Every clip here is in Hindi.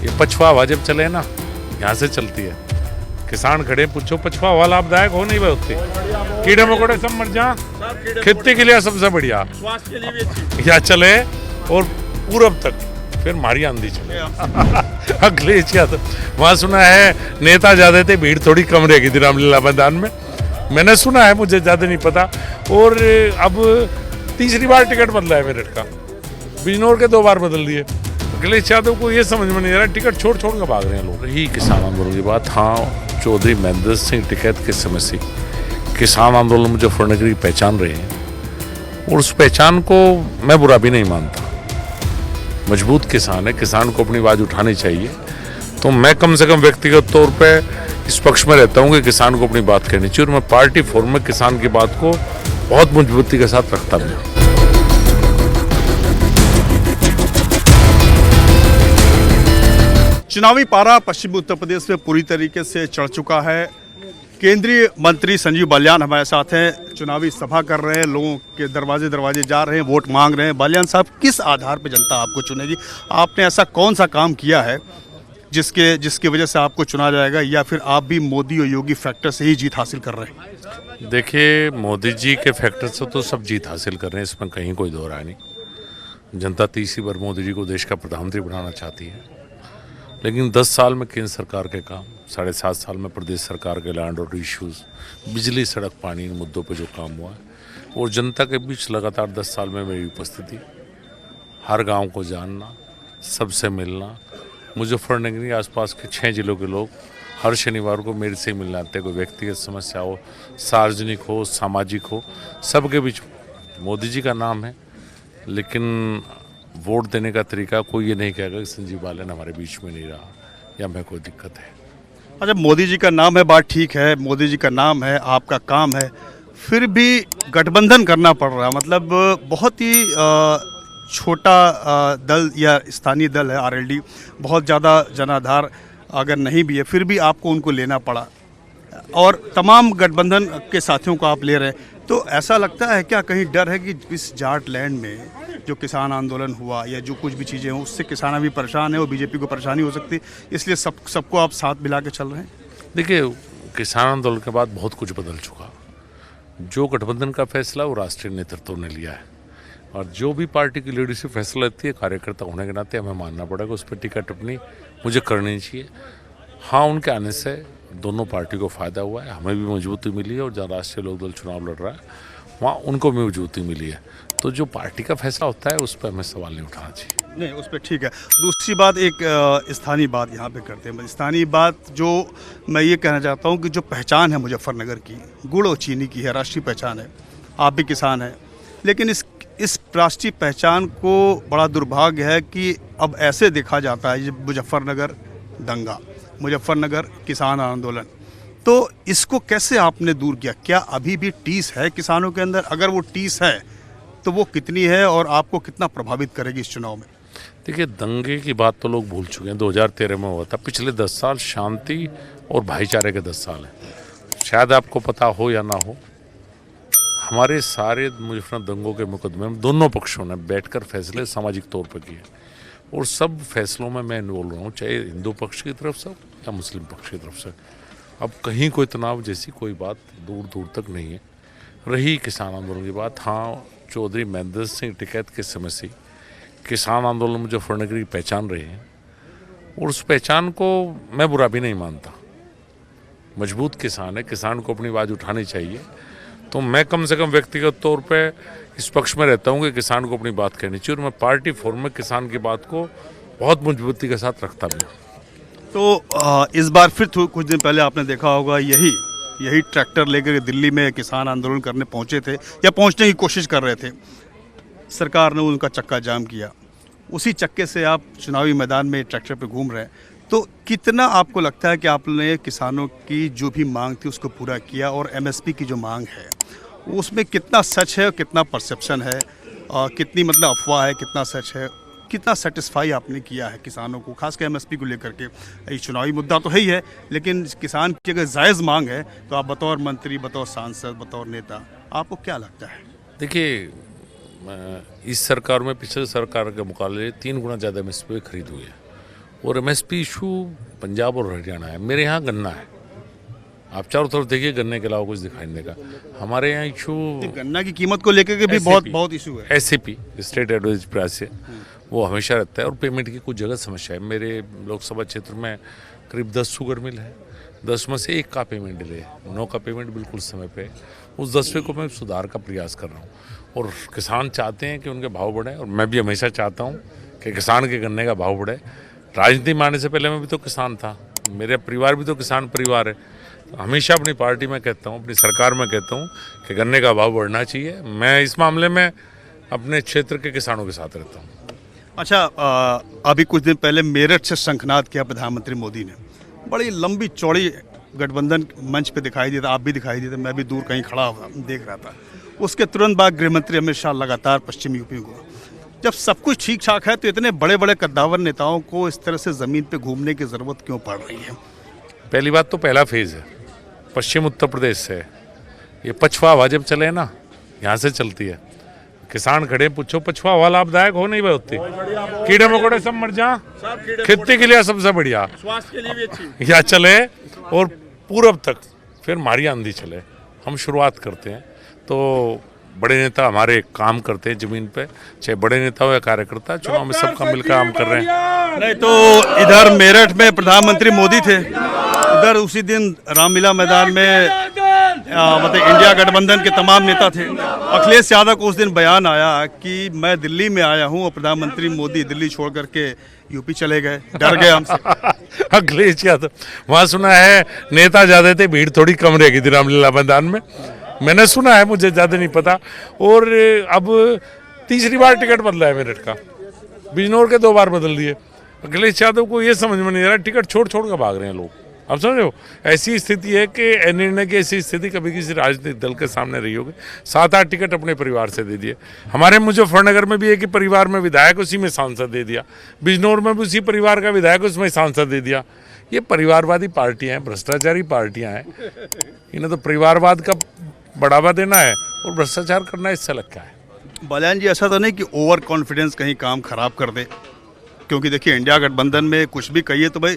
ये पछुआ हवा जब चले ना, यहाँ से चलती है। किसान खड़े, पूछो पछुआ हवा लाभदायक हो नहीं होती, कीड़े मकोड़े सब मर जा, खेती के लिए सबसे बढ़िया या चले और पूरब तक, फिर मारी आंधी चले। अखिलेश यादव वहाँ सुना है नेता ज्यादा थे, भीड़ थोड़ी कम रहेगी थी रामलीला मैदान में, मैंने सुना है, मुझे ज्यादा नहीं पता। और अब तीसरी बार टिकट बदला है मेरठ का, बिजनौर के 2 बार बदल दिए। अखिलेश यादव को ये समझ में नहीं आ रहा, टिकट छोड़ छोड़ कर भाग रहे हैं लोग। रही किसान आंदोलन की बात, हाँ, चौधरी महेंद्र सिंह टिकैत के समय से किसान आंदोलन मुजफ्फरनगर की पहचान रहे हैं, और उस पहचान को मैं बुरा भी नहीं मानता। मजबूत किसान है, किसान को अपनी आवाज़ उठानी चाहिए। तो मैं कम से कम व्यक्तिगत तौर पे इस पक्ष में रहता हूँ कि किसान को अपनी बात कहनी चाहिए, और मैं पार्टी फोरम में किसान की बात को बहुत मजबूती के साथ रखता भी हूँ। चुनावी पारा पश्चिमी उत्तर प्रदेश में पूरी तरीके से चढ़ चुका है। केंद्रीय मंत्री संजीव बालियान हमारे साथ हैं, चुनावी सभा कर रहे हैं, लोगों के दरवाजे दरवाजे जा रहे हैं, वोट मांग रहे हैं। बालियान साहब, किस आधार पर जनता आपको चुनेगी? आपने ऐसा कौन सा काम किया है जिसकी वजह से आपको चुना जाएगा, या फिर आप भी मोदी और योगी फैक्टर से ही जीत हासिल कर रहे हैं? देखिए, मोदी जी के फैक्टर से तो सब जीत हासिल कर रहे हैं, इसमें कहीं कोई दो राय नहीं। जनता तीसरी बार मोदी जी को देश का प्रधानमंत्री बनाना चाहती है, लेकिन 10 साल में केंद्र सरकार के काम, 7.5 साल में प्रदेश सरकार के लैंड ऑर्डर इश्यूज, बिजली, सड़क, पानी, इन मुद्दों पे जो काम हुआ है, और जनता के बीच लगातार 10 साल में मेरी उपस्थिति, हर गांव को जानना, सबसे मिलना। मुजफ्फरनगर के आसपास के 6 जिलों के लोग हर शनिवार को मेरे से मिलने आते हैं, कोई व्यक्तिगत समस्या हो, सार्वजनिक हो, सामाजिक हो, सबके बीच मोदी जी का नाम है। लेकिन वोट देने का तरीका कोई ये नहीं कहेगा कि संजीव बालियान हमारे बीच में नहीं रहा या हमें कोई दिक्कत है। अच्छा, मोदी जी का नाम है, बात ठीक है, मोदी जी का नाम है, आपका काम है, फिर भी गठबंधन करना पड़ रहा है। मतलब बहुत ही छोटा दल या स्थानीय दल है आरएलडी, बहुत ज़्यादा जनाधार अगर नहीं भी है, फिर भी आपको उनको लेना पड़ा, और तमाम गठबंधन के साथियों को आप ले रहे हैं। तो ऐसा लगता है क्या, कहीं डर है कि इस जाट लैंड में जो किसान आंदोलन हुआ या जो कुछ भी चीज़ें हों, उससे किसान भी परेशान है और बीजेपी को परेशानी हो सकती है, इसलिए सबको आप साथ मिला के चल रहे हैं? देखिए, किसान आंदोलन के बाद बहुत कुछ बदल चुका। जो गठबंधन का फैसला वो राष्ट्रीय नेतृत्व ने लिया है, और जो भी पार्टी की लीडरशिप फैसला लेती है, कार्यकर्ता होने के नाते हमें मानना पड़ेगा, उस पर टिकट अपनी मुझे करनी चाहिए। हाँ, उनके आने से दोनों पार्टी को फ़ायदा हुआ है, हमें भी मजबूती मिली है, और जहाँ राष्ट्रीय लोकदल चुनाव लड़ रहा है वहाँ उनको भी मजबूती मिली है। तो जो पार्टी का फैसला होता है उस पर हमें सवाल नहीं उठाना चाहिए। नहीं, उस पर ठीक है। दूसरी बात, एक स्थानीय बात यहाँ पे करते हैं। स्थानीय बात जो मैं ये कहना चाहता हूँ कि जो पहचान है मुजफ्फरनगर की, गुड़ और चीनी की है, राष्ट्रीय पहचान है, आप भी किसान हैं, लेकिन इस राष्ट्रीय पहचान को बड़ा दुर्भाग्य है कि अब ऐसे देखा जाता है, मुजफ्फरनगर दंगा, मुजफ्फरनगर किसान आंदोलन, तो इसको कैसे आपने दूर किया? क्या अभी भी टीस है किसानों के अंदर? अगर वो टीस है तो वो कितनी है और आपको कितना प्रभावित करेगी इस चुनाव में? देखिए, दंगे की बात तो लोग भूल चुके हैं, 2013 में हुआ था। पिछले 10 साल शांति और भाईचारे के 10 साल हैं। शायद आपको पता हो या ना हो, हमारे सारे मुजफ्फरनगर दंगों के मुकदमे में दोनों पक्षों ने बैठकर फैसले सामाजिक तौर पर किए, और सब फैसलों में मैं इन्वॉल्व रहा हूँ, चाहे हिंदू पक्ष की तरफ से या मुस्लिम पक्ष की तरफ से। अब कहीं कोई तनाव जैसी कोई बात दूर दूर तक नहीं है। रही किसान आंदोलन की बात, हाँ, चौधरी महेंद्र सिंह टिकैत के समय से किसान आंदोलन मुजफ्फरनगर की पहचान रहे हैं, और उस पहचान को मैं बुरा भी नहीं मानता। मजबूत किसान है, किसान को अपनी आवाज़ उठानी चाहिए। तो मैं कम से कम व्यक्तिगत तौर पे इस पक्ष में रहता हूँ कि किसान को अपनी बात कहनी चाहिए, और मैं पार्टी फोरम में किसान की बात को बहुत मजबूती के साथ रखता भी हूँ। तो इस बार फिर कुछ दिन पहले आपने देखा होगा, यही ट्रैक्टर लेकर दिल्ली में किसान आंदोलन करने पहुंचे थे, या पहुंचने की कोशिश कर रहे थे, सरकार ने उनका चक्का जाम किया। उसी चक्के से आप चुनावी मैदान में ट्रैक्टर पे घूम रहे हैं। तो कितना आपको लगता है कि आपने किसानों की जो भी मांग थी उसको पूरा किया, और एमएसपी की जो मांग है उसमें कितना सच है और कितना परसेप्शन है, और कितनी मतलब अफवाह है, कितना सच है, कितना सेटिस्फाई आपने किया है किसानों को, खासकर एमएसपी को लेकर के? ये चुनावी मुद्दा तो है ही है, लेकिन किसान की अगर जायज़ मांग है तो आप बतौर मंत्री, बतौर सांसद, बतौर नेता, आपको क्या लगता है? देखिए, इस सरकार में पिछले सरकार के मुकाबले 3 गुना ज़्यादा एमएसपी खरीद हुई है, और एमएसपी इशू पंजाब और हरियाणा है, मेरे यहाँ गन्ना है। आप चारों तरफ देखिए, गन्ने के अलावा कुछ दिखाई नहीं देगा। हमारे यहाँ इशू गन्ना की कीमत को लेकर के भी बहुत इशू है। एसएपी स्टेट एडवाइज प्राइस है, वो हमेशा रहता है। और पेमेंट की कुछ जगह समस्या है। मेरे लोकसभा क्षेत्र में करीब 10 शुगर मिल है, 10 में से 1 का पेमेंट डिले है, 9 का पेमेंट बिल्कुल समय पे है। उस 10वें को मैं सुधार का प्रयास कर रहा हूँ। और किसान चाहते हैं कि उनके भाव बढ़े, और मैं भी हमेशा चाहता हूँ कि किसान के गन्ने का भाव बढ़े। राजनीति में आने से पहले मैं भी तो किसान था, मेरा परिवार भी तो किसान परिवार है। तो हमेशा अपनी पार्टी में कहता हूँ, अपनी सरकार में कहता हूँ कि गन्ने का भाव बढ़ना चाहिए। मैं इस मामले में अपने क्षेत्र के किसानों के साथ रहता हूँ। अच्छा, अभी कुछ दिन पहले मेरठ से शंखनाद किया प्रधानमंत्री मोदी ने, बड़ी लंबी चौड़ी गठबंधन मंच पे दिखाई दिया था, आप भी दिखाई दिए थे, मैं भी दूर कहीं खड़ा हुआ देख रहा था। उसके तुरंत बाद गृहमंत्री अमित शाह लगातार पश्चिम यूपी हुआ। जब सब कुछ ठीक ठाक है तो इतने बड़े बड़े कद्दावर नेताओं को इस तरह से ज़मीन पे घूमने की ज़रूरत क्यों पड़ रही है? पहली बात तो पहला फेज़ है पश्चिम उत्तर प्रदेश से, ये पछवा हवा जब चले ना, यहाँ से चलती है। किसान खड़े, पूछो पछवा हवा लाभदायक हो नहीं भाई होती, कीड़े मकोड़े सब मर जा, खेती के लिए सबसे बढ़िया, स्वास्थ्य के लिए भी अच्छी या चले। और पूरब तक फिर मारी आंधी चले। हम शुरुआत करते हैं तो बड़े नेता हमारे काम करते हैं जमीन पे, चाहे बड़े नेता हो या कार्यकर्ता, चुनाव में सबका मिलकर काम कर रहे हैं। नहीं तो इधर मेरठ में प्रधानमंत्री मोदी थे, इधर उसी दिन रामलीला मैदान में मतलब इंडिया गठबंधन के तमाम नेता थे। अखिलेश यादव को उस दिन बयान आया कि मैं दिल्ली में आया हूं और प्रधानमंत्री मोदी दिल्ली छोड़ करके यूपी चले गए, डर गए हमसे। अखिलेश यादव, वहाँ सुना है नेता ज्यादा थे, भीड़ थोड़ी कम रहेगी थी रामलीला मैदान में, मैंने सुना है, मुझे ज्यादा नहीं पता। और अब तीसरी बार टिकट बदला है मेरठ का, बिजनौर के 2 बार बदल दिए। अखिलेश यादव को ये समझ में नहीं आ रहा, टिकट छोड़ छोड़ कर भाग रहे हैं लोग। आप समझ रहे हो, ऐसी स्थिति है कि निर्णय की ऐसी स्थिति कभी किसी राजनीतिक दल के सामने रही होगी। 7-8 टिकट अपने परिवार से दे दिए। हमारे मुजफ्फरनगर में भी एक ही परिवार में विधायक, उसी में सांसद दे दिया। बिजनौर में भी उसी परिवार का विधायक, उसमें सांसद दे दिया। ये परिवारवादी पार्टियां हैं, भ्रष्टाचारी पार्टियां हैं। इन्हें तो परिवारवाद का बढ़ावा देना है और भ्रष्टाचार करना, इससे लगता है। बलियान जी, ऐसा तो नहीं कि ओवर कॉन्फिडेंस कहीं काम खराब कर दे? क्योंकि देखिए इंडिया गठबंधन में कुछ भी कहिए तो भाई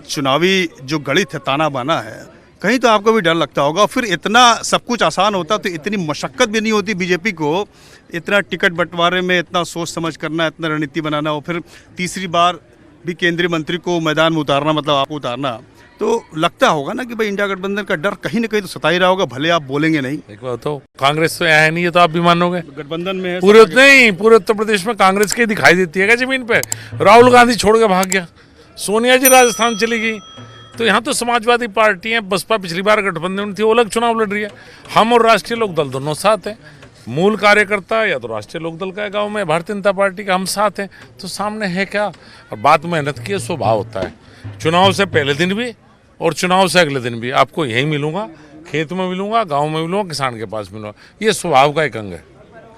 चुनावी जो गणित है, ताना बाना है, कहीं तो आपको भी डर लगता होगा। फिर इतना सब कुछ आसान होता तो इतनी मशक्क़त भी नहीं होती बीजेपी को इतना टिकट बंटवारे में इतना सोच समझ करना, इतना रणनीति बनाना, और फिर तीसरी बार भी केंद्रीय मंत्री को मैदान में उतारना, मतलब आपको उतारना। तो लगता होगा ना कि भाई इंडिया गठबंधन का डर कहीं ना कहीं तो सता ही रहा होगा, भले आप बोलेंगे नहीं। एक बात तो कांग्रेस तो है नहीं, है तो आप भी मानोगे। गठबंधन में है पूरे उत्तर प्रदेश में कांग्रेस की दिखाई देती है क्या जमीन पे? राहुल गांधी छोड़ के भाग गया, सोनिया जी राजस्थान चली गई, तो यहाँ तो समाजवादी पार्टी है। बसपा पिछली बार गठबंधन में थी, वो अलग चुनाव लड़ रही है। हम और राष्ट्रीय लोकदल दोनों साथ हैं। मूल कार्यकर्ता या तो राष्ट्रीय लोकदल का है गाँव में, भारतीय जनता पार्टी का, हम साथ हैं। तो सामने है क्या? और बात मेहनत की स्वभाव होता है। चुनाव से पहले दिन भी और चुनाव से अगले दिन भी आपको यहीं मिलूंगा, खेत में मिलूंगा, गांव में मिलूंगा, किसान के पास मिलूंगा। ये स्वभाव का एक अंग है।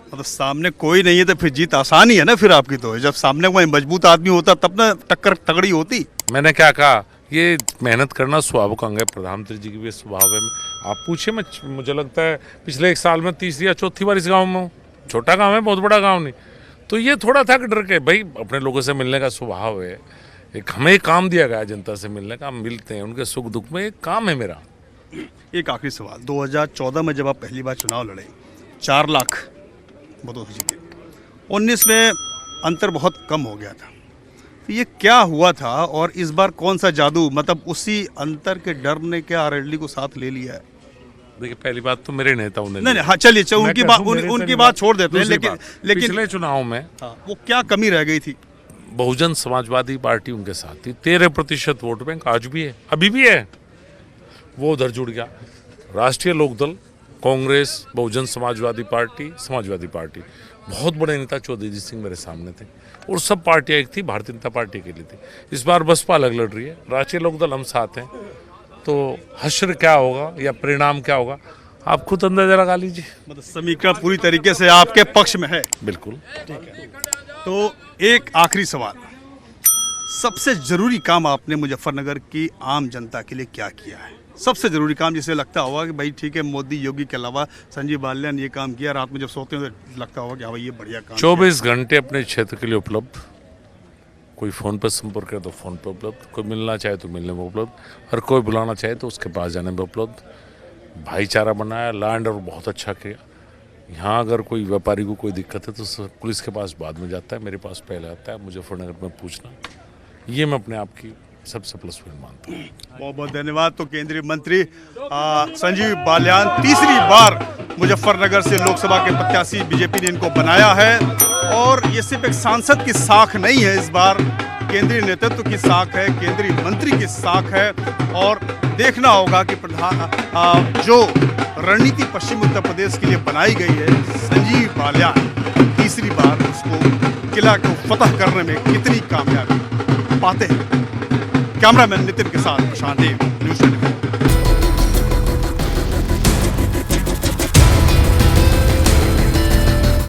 मतलब सामने कोई नहीं है तो फिर जीत आसान ही है ना फिर आपकी। तो जब सामने कोई मजबूत आदमी होता तब ना टक्कर तगड़ी होती। मैंने क्या कहा, ये मेहनत करना स्वभाव का अंग है। प्रधानमंत्री जी की भी स्वभाव है। आप पूछिए, मुझे लगता है पिछले 1 साल में 3री या 4थी बार इस गाँव में हूँ। छोटा गाँव है, बहुत बड़ा गाँव नहीं। तो ये थोड़ा था कि डर के भाई अपने लोगों से मिलने का स्वभाव है। एक हमें एक काम दिया गया जनता से मिलने का, हम मिलते हैं उनके सुख दुख में, एक काम है मेरा। एक आखिरी सवाल, 2014 में जब आप पहली बार चुनाव लड़े, 4 लाख वोटों से जीते, 19 में अंतर बहुत कम हो गया था। तो ये क्या हुआ था और इस बार कौन सा जादू, मतलब उसी अंतर के डर ने क्या आरएलडी को साथ ले लिया है? देखिए, पहली बात तो मेरे नेताओं ने नहीं, हाँ चलिए, उनकी बात छोड़ देते हैं, लेकिन पिछले चुनाव में वो क्या कमी रह गई थी? बहुजन समाजवादी पार्टी उनके साथ थी। 13% वोट बैंक आज भी है, अभी भी है, वो उधर जुड़ गया। राष्ट्रीय लोकदल, कांग्रेस, बहुजन समाजवादी पार्टी, बहुत बड़े नेता चौधरी सिंह मेरे सामने थे, और सब पार्टियां एक थी, भारतीय जनता पार्टी के लिए थी। इस बार बसपा अलग लड़ रही है, राष्ट्रीय लोकदल हम साथ हैं। तो हश्र क्या होगा या परिणाम क्या होगा, आप खुद अंदाजा लगा लीजिए। मतलब समीकरण पूरी तरीके से आपके पक्ष में है। बिल्कुल। ठीक है, तो एक आखिरी सवाल, सबसे जरूरी काम आपने मुजफ्फरनगर की आम जनता के लिए क्या किया है? सबसे जरूरी काम जिसे लगता होगा कि भाई ठीक है, मोदी योगी के अलावा संजीव बालियान ने ये काम किया, रात में जब सोते हैं तो लगता होगा कि हाँ भाई ये बढ़िया काम 24 घंटे अपने क्षेत्र के लिए उपलब्ध, कोई फ़ोन पर संपर्क करे तो फ़ोन पर उपलब्ध, कोई मिलना चाहे तो मिलने में उपलब्ध, हर कोई बुलाना चाहे तो उसके पास जाने में उपलब्ध। भाईचारा बनाया, लॉ एंड ऑर्डर बहुत अच्छा किया। यहाँ अगर कोई व्यापारी को कोई दिक्कत है तो पुलिस के पास बाद में जाता है, मेरे पास पहले आता है मुजफ्फरनगर में पूछना। ये मैं अपने आप की सबसे प्लस पॉइंट मानता हूँ। बहुत बहुत धन्यवाद। तो केंद्रीय मंत्री संजीव बालियान तीसरी बार मुजफ्फरनगर से लोकसभा के प्रत्याशी बीजेपी ने इनको बनाया है, और ये सिर्फ एक सांसद की साख नहीं है, इस बार केंद्रीय नेतृत्व की साख है, केंद्रीय मंत्री की साख है। और देखना होगा कि जो रणनीति पश्चिम उत्तर प्रदेश के लिए बनाई गई है, संजीव बालियान तीसरी बार उसको किला को फतह करने में कितनी कामयाबी पाते हैं। कैमरामैन नितिन के साथ प्रशांत देव, न्यूज़ 24।